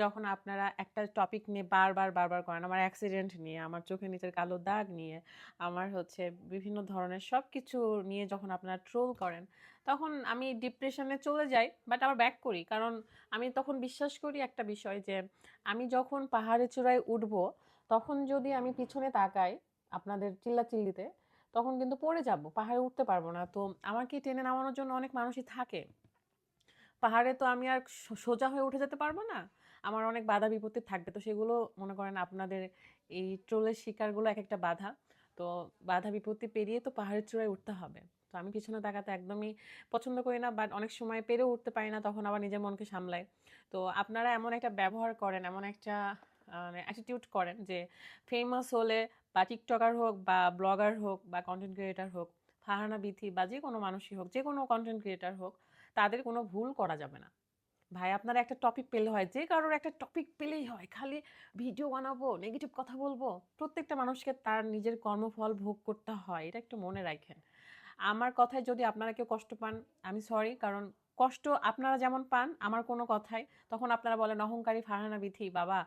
যখন আপনারা একটা টপিক নিয়ে বারবার করেন, আমার অ্যাক্সিডেন্ট নিয়ে, আমার চোখের নিচের কালো দাগ নিয়ে, আমার হচ্ছে বিভিন্ন ধরনের সবকিছু নিয়ে যখন আপনারা ট্রোল করেন, তখন আমি ডিপ্রেশনে চলে যাই, বাট আবার ব্যাক করি। কারণ আমি তখন বিশ্বাস করি একটা বিষয় যে আমি যখন পাহাড়ের চূড়ায় উঠবো, তখন যদি আমি পিছনে তাকাই আপনাদের চিল্লাচিল্লিতে, তখন কিন্তু পড়ে যাব, পাহাড়ে উঠতে পারবো না। তো আমাকে টেনে নামানোর জন্য অনেক মানুষই থাকে। পাহাড়ে তো আমি আর সোজা হয়ে উঠে যেতে পারবো না, আমার অনেক বাধা বিপত্তি থাকবে। তো সেগুলো মনে করেন আপনাদের এই ট্রোলের শিকারগুলো এক একটা বাধা। তো বাধা বিপত্তি পেরিয়ে তো পাহাড়ের চূড়ায় উঠতে হবে। তো আমি পিছনে তাকাতে একদমই পছন্দ করি না, বাট অনেক সময় পেরেও উঠতে পারি না, তখন আবার নিজের মনকে সামলাই। তো আপনারা এমন একটা ব্যবহার করেন, এমন একটা অ্যাটিটিউড করেন যে ফেমাস হলে, বা টিকটকার হোক বা ব্লগার হোক বা কন্টেন্ট ক্রিয়েটার হোক, ফারহানা বিথি বা যে কোনো মানুষই হোক, যে কোনো কন্টেন্ট ক্রিয়েটার হোক, তাদের কোনো ভুল করা যাবে না। ভাই আপনার একটা টপিক পেলে হয়, যে কারোর একটা টপিক পেলেই হয়, খালি ভিডিও বানাবো, নেগেটিভ কথা বলবো। প্রত্যেকটা মানুষকে তার নিজের কর্মফল ভোগ করতে হয়, এটা একটু মনে রাখেন। আমার কথায় যদি আপনারা কেউ কষ্ট পান, আমি সরি। কারণ কষ্ট আপনারা যেমন পান আমার কোনো কথায়, তখন আপনারা বলেন অহংকারী ফারহানা বিথি, বাবা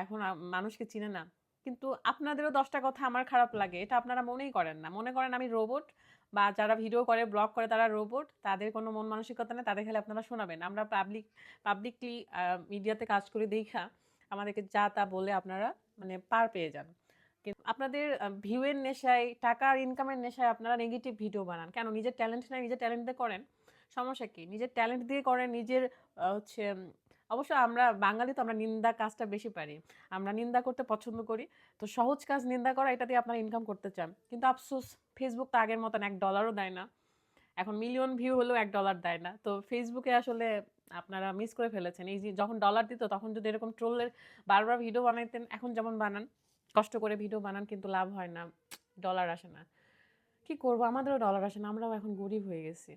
এখন মানুষকে চিনে না। কিন্তু আপনাদেরও 10টা কথা আমার খারাপ লাগে, এটা আপনারা মনেই করেন না। মনে করেন আমি রোবট, বা যারা ভিডিও করে ব্লগ করে তারা রোবট, তাদের কোনো মন মানসিকতা নেই, তাদের খালি আপনারা শোনাবেন। আমরা পাবলিকলি মিডিয়াতে কাজ করে দেখা আমাদেরকে যা তা বলে আপনারা মানে পার পেয়ে যান। কিন্তু আপনাদের ভিউয়ের নেশায়, টাকার ইনকামের নেশায় আপনারা নেগেটিভ ভিডিও বানান কেন? নিজের ট্যালেন্ট নাই, নিজের ট্যালেন্ট দিয়ে করেন, সমস্যা কি? নিজের ট্যালেন্ট দিয়ে করেন, নিজের হচ্ছে অবশ্য আমরা বাঙালি তো আমরা নিন্দা কাজটা বেশি পারি, আমরা নিন্দা করতে পছন্দ করি। তো সহজ কাজ নিন্দা করা, এটা দিয়ে আপনারা ইনকাম করতে চান। কিন্তু আফসোস, ফেসবুক তো আগের মতন $1 দেয় না। এখন মিলিয়ন ভিউ হলেও $1 দেয় না। তো ফেসবুকে আসলে আপনারা মিস করে ফেলেছেন। এই যে যখন ডলার দিত, তখন যদি এরকম ট্রোলের বারবার ভিডিও বানাইতেন, এখন যেমন বানান, কষ্ট করে ভিডিও বানান, কিন্তু লাভ হয় না, ডলার আসে না। কি করবো, আমাদেরও ডলার আসে না, আমরাও এখন গরিব হয়ে গেছি।